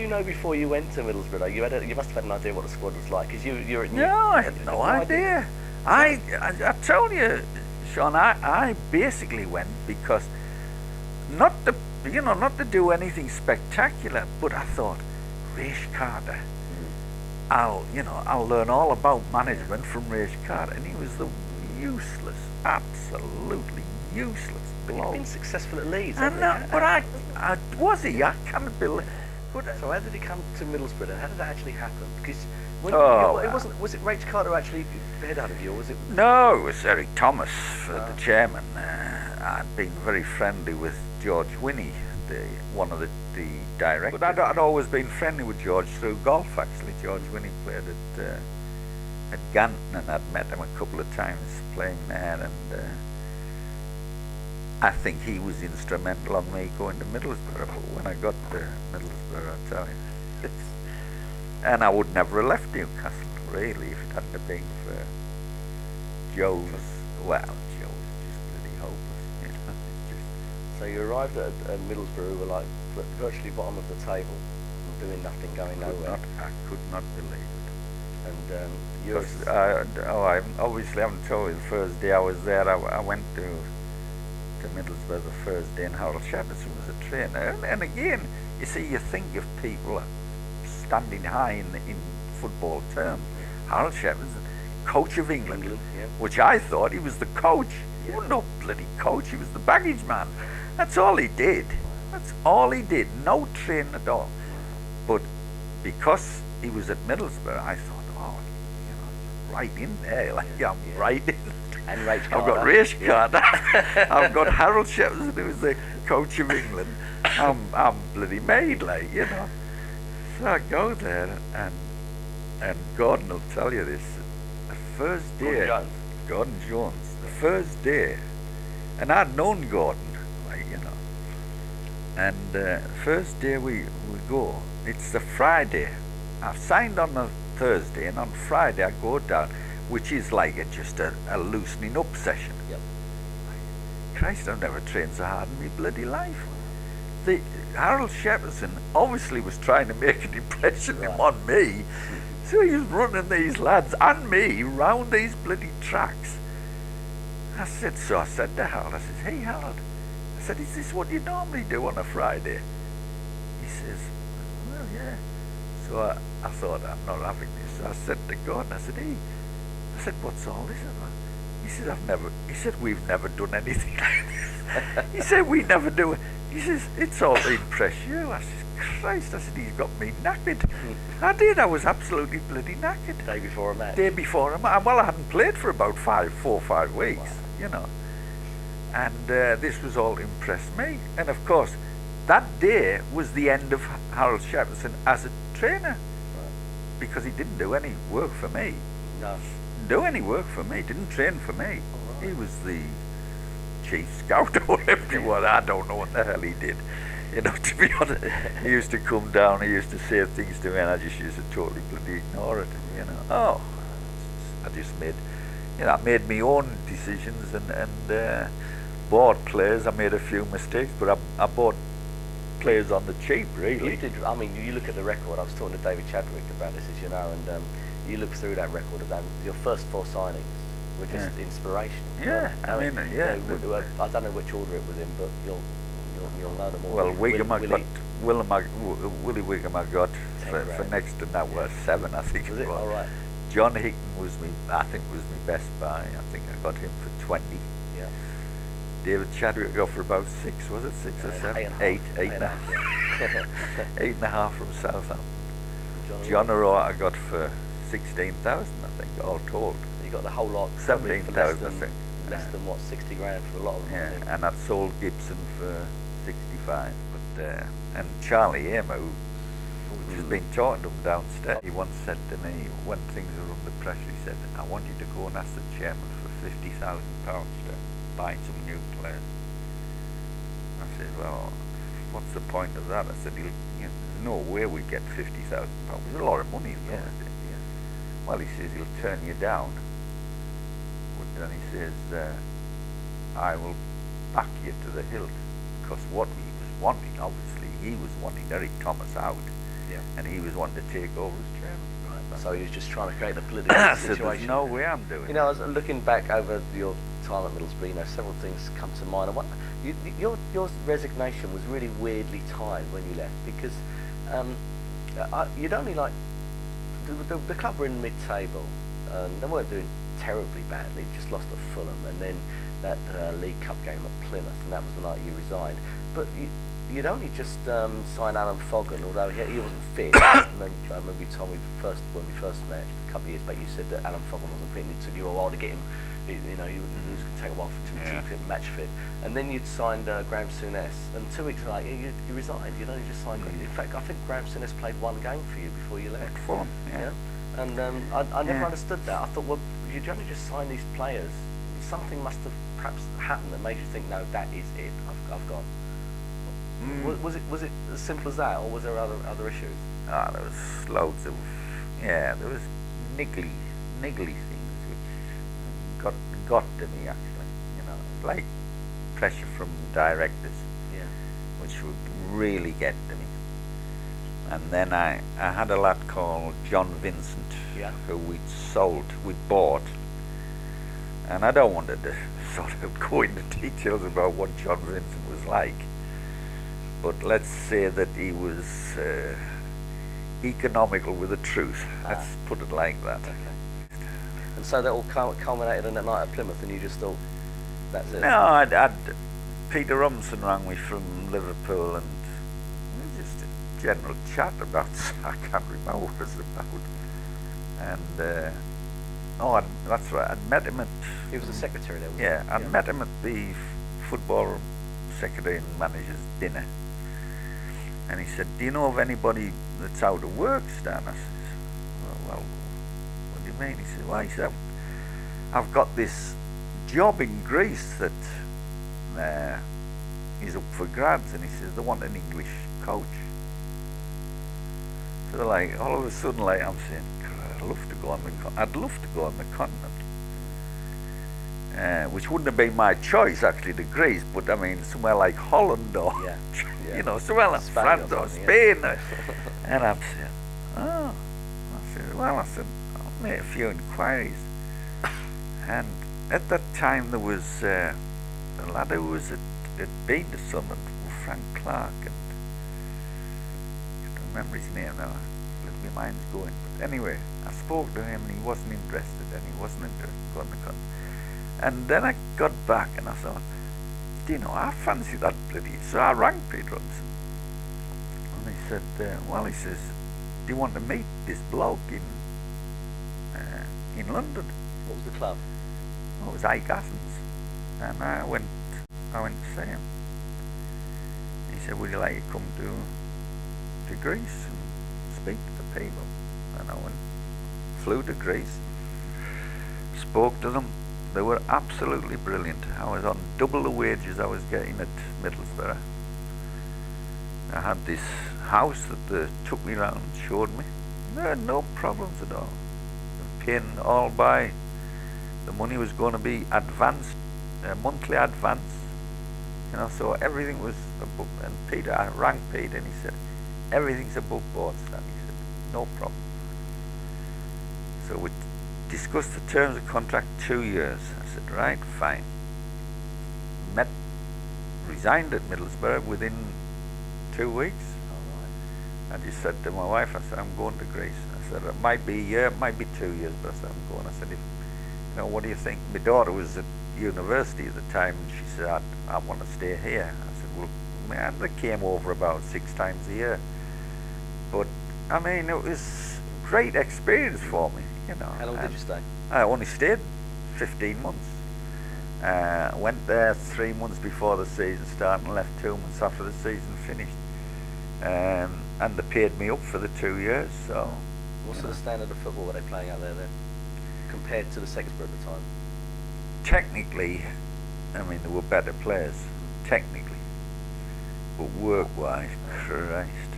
you know before you went to Middlesbrough? Though? You must have had an idea what the squad was like, because you're at No, I had no idea. I told you, Sean, I basically went because not to do anything spectacular, but I thought, Race Carter, I'll learn all about management from Race Carter, and he was the useless, absolutely useless But bloke. he's been successful at Leeds, I hasn't know, he? but was he? I can't believe. But So how did he come to Middlesbrough then? How did that actually happen? Because was it Rach Carter who actually headhunted you, or was it? no, it was Eric Thomas, the chairman. I'd been very friendly with George Winnie, one of the directors. But I'd always been friendly with George through golf, actually. George Winnie played at Ganton, and I'd met him a couple of times playing there, and I think he was instrumental on me going to Middlesbrough. But when I got to Middlesbrough, I tell you, and I would never have left Newcastle, really, if it hadn't have been for Joe's. Well, Joe was just bloody hopeless, you know. So you arrived at Middlesbrough, who were like virtually bottom of the table, doing nothing, going nowhere. I could not believe it. And I obviously haven't told you the first day I was there. I went to Middlesbrough the first day, and Harold Shepherdson was a trainer. And again, you see, you think of people standing high in football terms. Harold Shepherdson, coach of England, yeah. which I thought he was the coach. He wasn't no bloody coach. He was the baggage man. That's all he did. That's all he did. No training at all. But because he was at Middlesbrough, I thought, right in there, like I'm right in. And Race Carter. I've got Race Carter. I've got Harold Shepherdson, who was the coach of England. I'm bloody made, like, you know. So I go there, and Gordon will tell you this. The first day, Gordon Jones, the first day, and I'd known Gordon, like, you know. And first day we go, it's the Friday. I've signed on the Thursday, and on Friday I go down, which is like just a loosening up session. Yep. Christ, I've never trained so hard in my bloody life. Harold Shepherdson obviously was trying to make an impression on me, so he was running these lads and me round these bloody tracks. I said to Harold, I said, hey Harold, I said, is this what you normally do on a Friday? He says, well, yeah. So I thought, I'm not having this. So I said to Gordon, I said, hey, I said, what's all this about? He said, we've never done anything like this. He said, we never do it. He says, it's all to impress you. I said, Christ, I said, he's got me knackered. I did, I was absolutely bloody knackered. Day before a match. Day before a match. Well, I hadn't played for about 4 or 5 weeks, you know. And this was all to impress me. And of course, that day was the end of Harold Shepherdson as a trainer. Because he didn't do any work for me. No. Didn't do any work for me, didn't train for me. He was the chief scout or whatever he was. I don't know what the hell he did. You know, to be honest, he used to come down, he used to say things to me, and I just used to totally bloody ignore it, you know. I just made my own decisions and bought players. I made a few mistakes, but I bought players on the cheap, really. You did. I mean, you look at the record. I was talking to David Chadwick about this, as you know, and you look through that record of that. Your first 4 signings were just inspirational. Yeah, I mean, yeah. I don't know which order it was in, but you'll know them all. Well, Wigham I got. Willie Wigham I got for next to that was 7, I think. Was it? All right. John Hickton was my best buy. I think I got him for 20. Yeah. David Chadwick I got for about 6, was it 6 or 7? 8 and a half. 8.5 from Southampton. John O'Rourke I got for 16,000, I think, all told. You got the whole lot. 17,000, I think. Less than what, 60 grand for a lot of them. Yeah, and I'd sold Gibson for 65. But and Charlie Amer, who has been talking to him downstairs, he once said to me, when things were under pressure, he said, I want you to go and ask the chairman for £50,000 to buy some new players. I said, well, what's the point of that? I said, there's no way we get £50,000. It's a lot of money. Yeah. Well, he says, he'll turn you down. But then he says, I will back you to the hilt. Because what he was wanting, obviously, he was wanting Eric Thomas out. and he was wanting to take over as chairman. Right. So he was just trying to create a political So situation. there's no way I'm doing You know, I was looking back over your time at Middlesbrough, you know, several things come to mind. And your resignation was really weirdly timed when you left, because you'd only like the club were in mid-table, and they weren't doing terribly badly. Just lost at Fulham, and then that League Cup game at Plymouth, and that was the night you resigned. But you'd only just signed Alan Foggen, although he wasn't fit. I remember you told me when we first met a couple of years back, you said that Alan Foggen wasn't fit, and it took you a while to get him. You know, it was going to take a while to keep him match fit. And then you'd signed Graham Souness, and 2 weeks later you resigned. You'd only just signed. In fact, I think Graham Souness played one game for you before you left. Fulham, yeah. And I never understood that. I thought, well, you'd only just sign these players. Something must have perhaps happened that made you think, no, that is it. I've gone. Was it as simple as that, or was there other issues? Ah, there was loads of there was niggly things which got to me, actually. You know, like pressure from directors, which would really get to me. And then I had a lad called John Vincent, who we'd bought. And I don't want to sort of go into details about what John Vincent was like, but let's say that he was economical with the truth. Let's put it like that. Okay. And so that all culminated in that night at Plymouth, and you just thought, that's it? No, I'd Peter Rumson rang me from Liverpool, and just a general chat about, I can't remember what it was about. And that's right, I'd met him at... He was the secretary there, wasn't he? Yeah, I'd met him at the football secretary and manager's dinner. And he said, do you know of anybody that's out of work, Stan? I said, well, what do you mean? He said, well, I've got this job in Greece that is up for grabs, and he says, they want an English coach. So like, all of a sudden, like, I'm saying, I'd love to go on the continent. Which wouldn't have been my choice, actually, to Greece, but I mean, somewhere like Holland or, you know, somewhere like France or Spain. And I'm saying, oh. I said, I'll make a few inquiries. And at that time, there was a lad who was at been to Sunderland, Frank Clark, and I don't remember his name now. My mind's going. But anyway, I spoke to him, and he wasn't interested, in going to continent. And then I got back and I thought, do you know, I fancy that bloody... So I rang Peter Rumson. And he said, he says, do you want to meet this bloke in London? What was the club? Oh, it was AEK Athens. And I went to see him. He said, would you like to come to Greece and speak to the people? And I flew to Greece, spoke to them. They were absolutely brilliant. I was on double the wages I was getting at Middlesbrough. I had this house that they took me around and showed me. There were no problems at all. Paying all by. The money was going to be advanced, monthly advance. You know, so everything was above. And Peter, I rang Peter and he said, everything's above board, Stan. He said, no problem. So we discussed the terms of contract, 2 years. I said, right, fine. Resigned at Middlesbrough within 2 weeks. I just said to my wife, I said, I'm going to Greece. I said, it might be a year, it might be 2 years, but I said, I'm going. I said, what do you think? My daughter was at university at the time, and she said, I want to stay here. I said, well, man, they came over about 6 times a year. But, I mean, it was a great experience for me. You know, how long did you stay? I only stayed 15 months. Went there 3 months before the season started and left 2 months after the season finished. And they paid me up for the 2 years. So, what sort of standard of football were they playing out there then, compared to the Sexborough at the time? Technically, I mean, there were better players, technically. But work-wise, Christ.